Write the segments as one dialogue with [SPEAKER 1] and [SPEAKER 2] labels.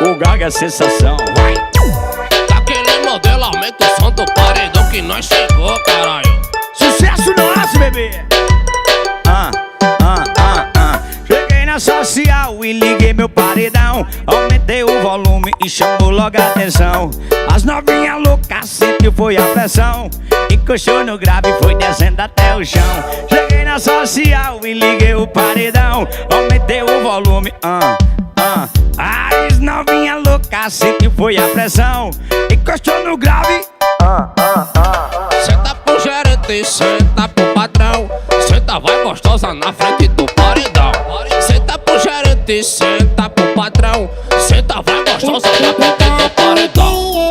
[SPEAKER 1] O Gaga é a sensação.
[SPEAKER 2] Vai. Daquele modelo, aumenta o som do paredão que nós chegou, caralho.
[SPEAKER 1] Sucesso nosso, bebê. Cheguei na social e liguei meu paredão. Aumentei o volume e chamou logo a atenção. As novinhas loucas sentiu foi a pressão. Encoxou no grave e foi descendo até o chão. Cheguei na social e liguei o paredão. Aumentei o volume, As novinhas loucas sentiu foi a pressão. Encostou no grave.
[SPEAKER 2] Senta pro gerente, senta pro patrão. Senta vai gostosa na frente do paredão. Senta pro gerente, senta pro patrão. Senta vai gostosa na frente do paredão.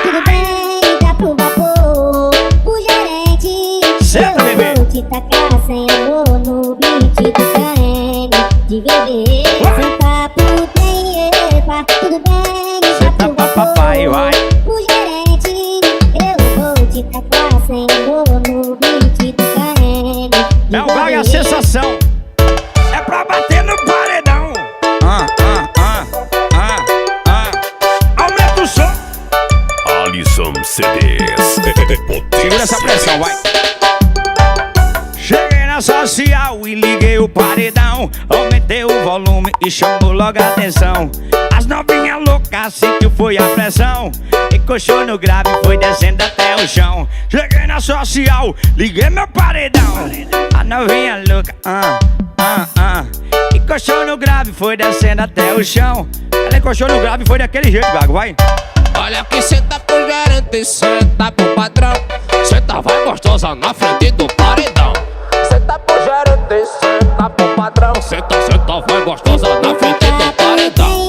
[SPEAKER 3] Tudo bem, tá pro vapor. O gerente,
[SPEAKER 1] senta, bebê.
[SPEAKER 3] Eu vou te tacar sem amor no beat do carene de bebê. Senta pro bem, tudo bem,
[SPEAKER 1] Senta pra papai, vai.
[SPEAKER 3] o gerente, eu vou te tacar sem amor no beat do carene de
[SPEAKER 1] É o Gaga é a sensação. É pra bater no paredão. Aumenta o som.
[SPEAKER 4] Alisson CDs.
[SPEAKER 1] Segura essa pressão, vai. Cheguei na social e liguei o paredão. Aumentei o volume e chamou logo a atenção. As novinhas loucas sentiu foi a pressão. Encoxou no grave e foi descendo até o chão. Cheguei na social, liguei meu paredão. A novinha louca, encoxou no grave e foi descendo até o chão. Ela encoxou no grave e foi daquele jeito, Gago, vai.
[SPEAKER 2] Olha que senta pro gerente, senta pro patrão. Senta vai gostosa na frente do paredão. Senta pro gerente, senta pro patrão. Senta, senta vai gostosa na frente do paredão.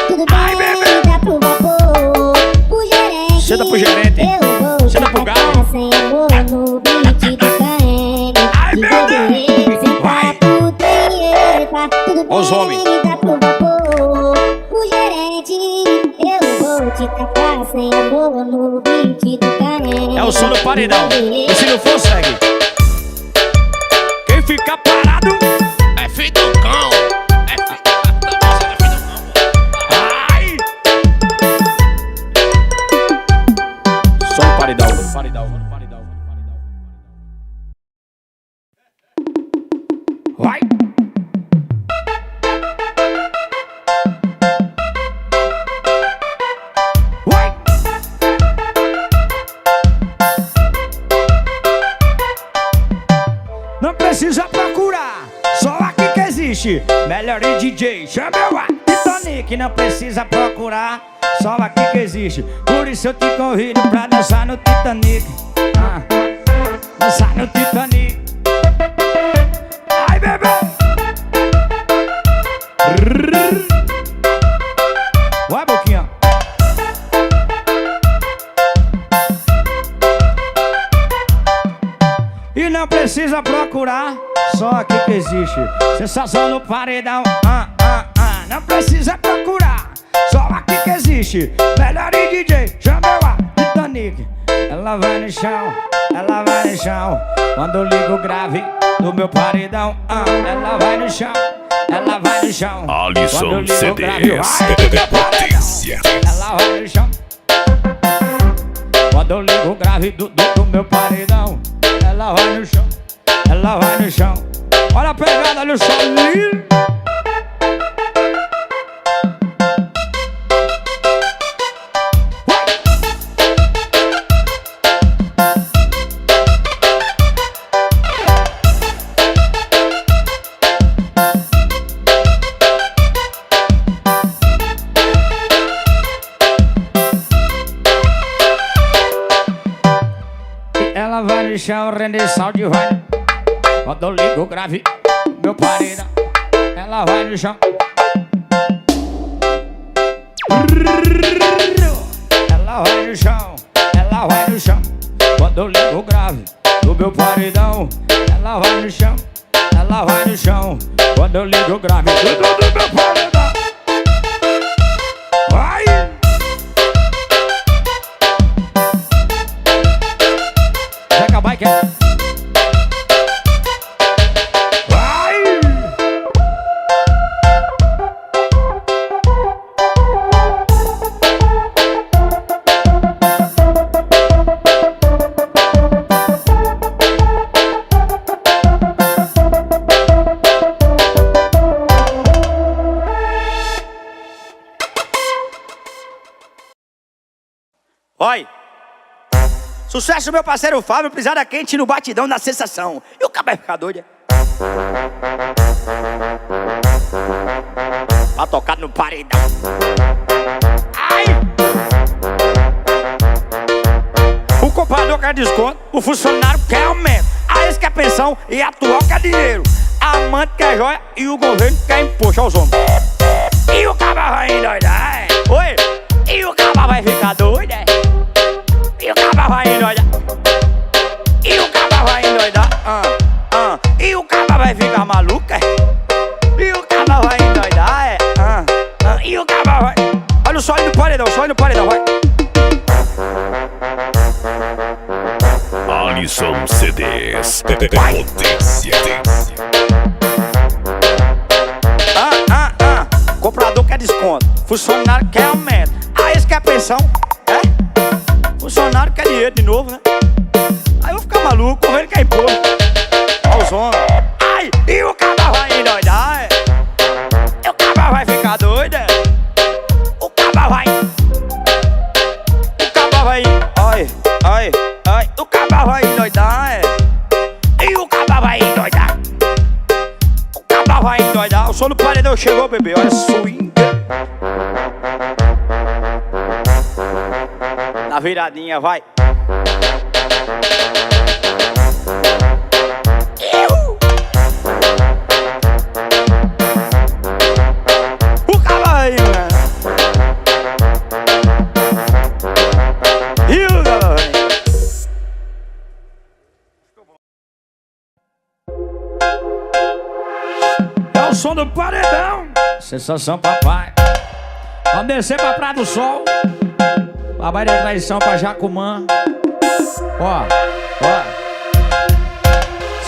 [SPEAKER 3] Tudo
[SPEAKER 1] Ai,
[SPEAKER 3] bem,
[SPEAKER 1] bebê.
[SPEAKER 3] tá pro vapor. O gerente,
[SPEAKER 1] Senta pro gerente.
[SPEAKER 3] eu vou te
[SPEAKER 1] Senta pro
[SPEAKER 3] tacar
[SPEAKER 1] Gago.
[SPEAKER 3] sem amor no beat do carene
[SPEAKER 1] Ai,
[SPEAKER 3] de
[SPEAKER 1] bebê.
[SPEAKER 3] bebê.
[SPEAKER 1] Vai.
[SPEAKER 3] Senta pro trem, tudo bem,
[SPEAKER 1] Os homens.
[SPEAKER 3] tá pro vapor. O gerente, eu vou te tacar sem amor no beat do carene.
[SPEAKER 1] É o som do paredão.
[SPEAKER 3] de
[SPEAKER 1] E se
[SPEAKER 3] bebê.
[SPEAKER 1] não for, segue. Quem fica parado,
[SPEAKER 2] É filho do cão. É filho do cão.
[SPEAKER 1] ai. Som do paredão. Vai. Vai. Não precisa procurar, só aqui que existe melhor DJ, chama o Titanic. Não precisa procurar, só aqui que existe. Por isso eu te convido pra dançar no Titanic. Dançar no Titanic. Ai, bebê. Vai, boquinha. E não precisa procurar, só aqui que existe sensação no paredão. Não precisa procurar, só aqui que existe melhor DJ, chama a Titanic. Ela vai no chão, ela vai no chão. Quando eu ligo o grave do meu paredão, ela vai no chão, ela vai no chão. Quando eu
[SPEAKER 4] Alisson
[SPEAKER 1] ligo o grave,
[SPEAKER 4] CDs.
[SPEAKER 1] vai no meu paredão. Ela vai no chão. Quando eu ligo o grave do meu paredão, ela vai no chão, ela vai no chão. Olha a pegada no solinho. Ela vai no chão, render sal de vai. Quando eu ligo o grave, meu paredão, ela vai no chão. Ela vai no chão, ela vai no chão. Quando eu ligo o grave do meu paredão, ela vai no chão, ela vai no chão. Quando eu ligo o grave do meu paredão, vai. Zeca Biker. Vai. Oi. Sucesso, meu parceiro Fábio, pisada quente no batidão da sensação. E o cara vai ficar doido, é? Pra tocar no paredão. Ai! O comprador quer desconto, o funcionário quer aumento, a ex quer pensão e a atual quer dinheiro, a amante quer joia e o governo quer imposto aos homens. E o cabra vai endoidar, é? Oi! E o cabra vai ficar doido, é? E o cabra vai endoidar. E o cabra vai endoidar. E o cabra vai ficar maluco, é? E o cabra vai endoidar, é? E o cabra vai... Olha o sonho do paredão, vai.
[SPEAKER 4] Alisson CDs. Potência.
[SPEAKER 1] Comprador quer desconto, funcionário quer aumento, a ex quer pensão, é? Funcionário quer dinheiro de novo, né? Aí eu vou ficar maluco, ele quer imposto aos homens. Ai, e o cabra vai endoidar, é? E o cabra vai ficar doido, é? O cabra vai. Ai, o cabra vai endoidar, é? E o cabra vai endoidar. O cabra vai endoidar. O som do paredão chegou, bebê, olha swing. Na viradinha, vai. O cabra vai, mano. E o cabra vai. É o som do paredão. Sensação, papai. Vamos descer pra Praia do Sol. Papai da traição pra Jacumã. Ó.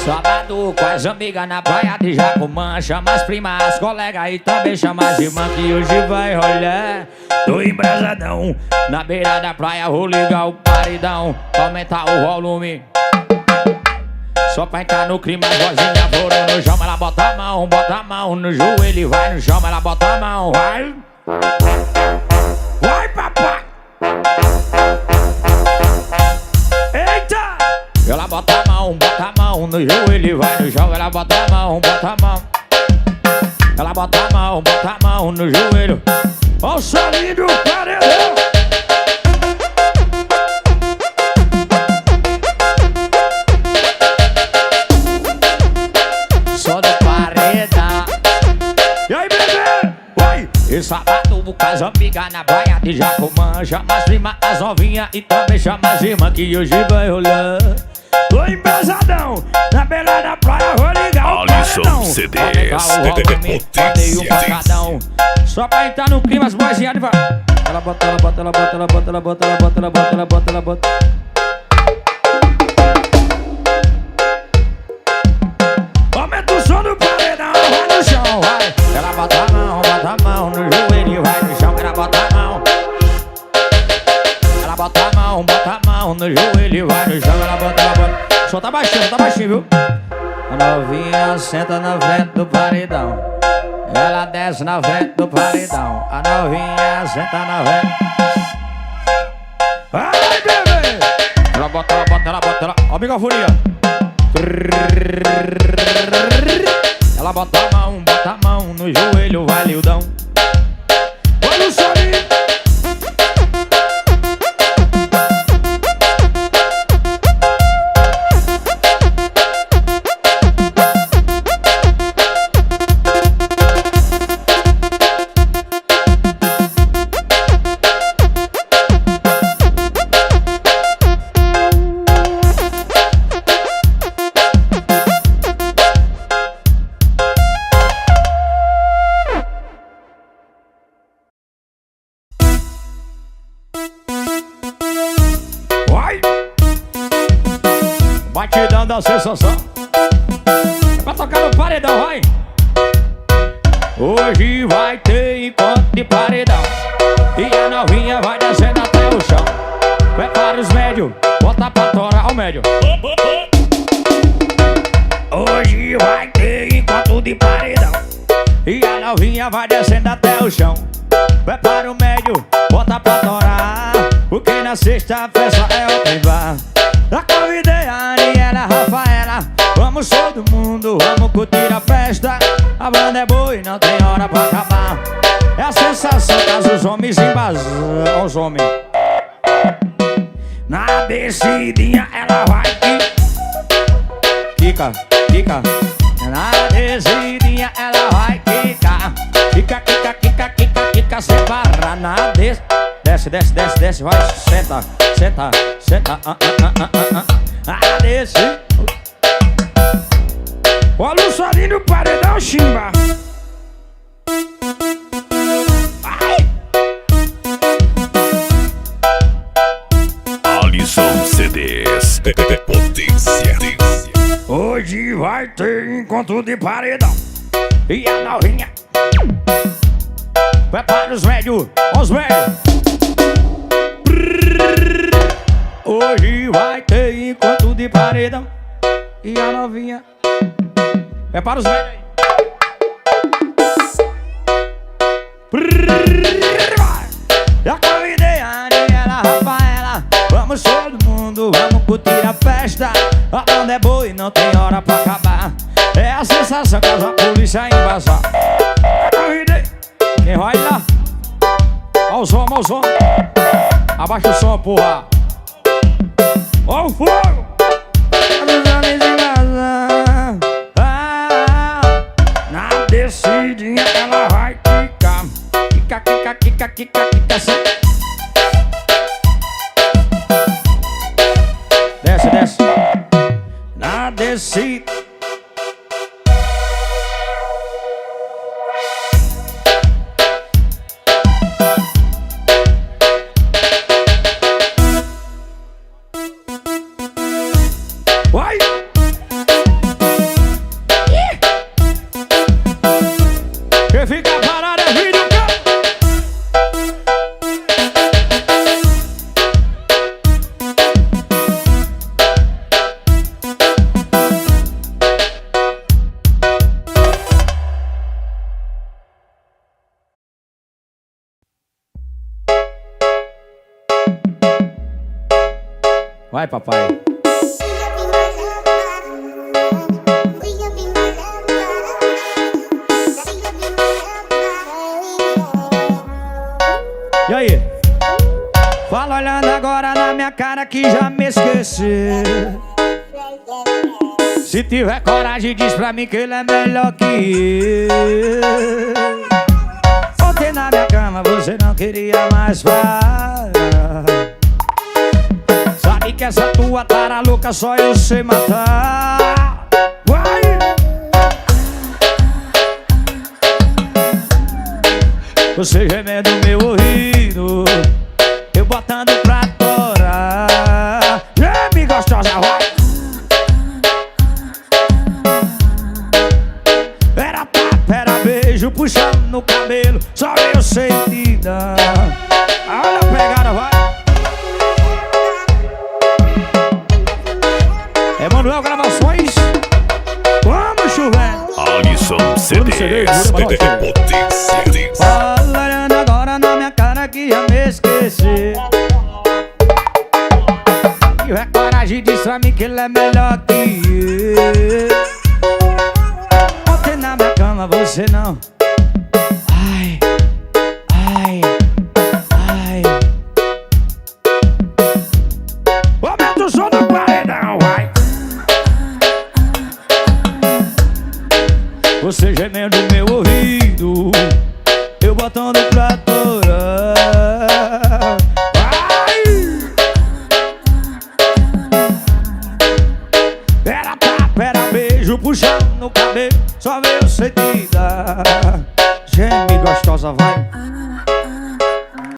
[SPEAKER 1] Sábado com as amigas na praia de Jacumã. Chama as primas, as colegas e também chama as irmãs, que hoje vai rolar. Tô embrasadão na beira da praia, vou ligar o paredão, aumentar o volume. Só pra entrar no clima, as vozinhas foram no chão. Ela bota a mão no joelho, vai no chão. Ela bota a mão, vai. Vai, papai. Eita! Ela bota a mão no joelho, vai no chão. Ela bota a mão. Ela bota a mão no joelho. Ó o solinho do paredão. Só do paredão. E aí, bebê? Oi! E sábado com as amigas na praia de Jacumã. Chama as primas, as novinhas e também chama as irmãs, que hoje vai rolar. Tô embrasadão na beira da praia, vou ligar o
[SPEAKER 4] Alisson
[SPEAKER 1] paredão.
[SPEAKER 4] CDs.
[SPEAKER 1] Botei um pancadão. Só pra entrar no clima, as boizinhas de vai. Ela bota. Aumenta o som do paredão, vai no chão, vai. Ela bota a mão no joelho, vai no chão. Ela bota a mão. Ela bota a mão no joelho, vai no chão. Ela bota. Só tá baixinho, viu? A novinha senta na frente do paredão. Ela desce na frente do paredão. A novinha senta na frente. Ai, bebê! Ela bota. Ó, microfonia. Ela bota a mão no joelho, vai, Lildão. Olha o solinho. Batidão da sensação. É pra tocar no paredão, vai. Hoje vai ter encontro de paredão e a novinha vai descendo até o chão. Prepara os médios, bota pra torar o médio. Hoje vai ter encontro de paredão e a novinha vai descendo até o chão. Prepara o médio, bota pra torar, porque na a sexta festa é o trem bar. Já convidei a Aniela, a Rafaela. Vamos todo mundo, vamos curtir a festa. A banda é boa e não tem hora pra acabar. É a sensação caso os homens embasam. Olha os homens. Na descidinha ela vai quica, quica. Na descidinha ela vai quicar. Quica, quica, quica, quica, quica. Separa na desce. Desce, desce, desce, desce, vai, senta, senta, senta, desce. Olha o solinho do paredão, chimba.
[SPEAKER 4] Alisson CDs. Potência.
[SPEAKER 1] Hoje vai ter encontro de paredão. E a novinha prepara os velhos, os velhos. Hoje vai ter encontro de paredão. E a novinha prepara os velhos aí. Já convidei a Aniela, a Rafaela. Vamos todo mundo, vamos curtir a festa. A banda é boa e não tem hora pra acabar. É a sensação caso a polícia embasar. Convidei. Quem vai lá? Ó o som, ó o som. Abaixa o som, porra. Ó o fogo. Na descidinha ela vai quicar. Quica, quica, quica, quica, quica. Desce, desce. Na descida. Vai! Quem fica parado é vídeo, cara! Vai, papai! E aí? Fala olhando agora na minha cara que já me esqueceu. Se tiver coragem diz pra mim que ele é melhor que eu. Ontem na minha cama você não queria mais parar. Sabe que essa tua tara louca só eu sei matar. Vai! Você gemendo no meu ouvido, eu botando pra torar. Geme gostosa, vai! Era tapa, era beijo, puxando no cabelo, só eu sei te dar. Olha a pegada, vai! Emanuel Gravações, vamos chover!
[SPEAKER 4] Alisson CDs. Potência.
[SPEAKER 1] Olhando agora na minha cara que já me esqueci. Se tiver coragem diz pra mim que ele é melhor que eu. Ontem na minha cama você não. Ai, ai, ai. Aumenta o som do paredão, vai. Você gemendo no meu ouvido, eu botando pra torar. Vai! Era tapa, era beijo, puxando no cabelo, só veio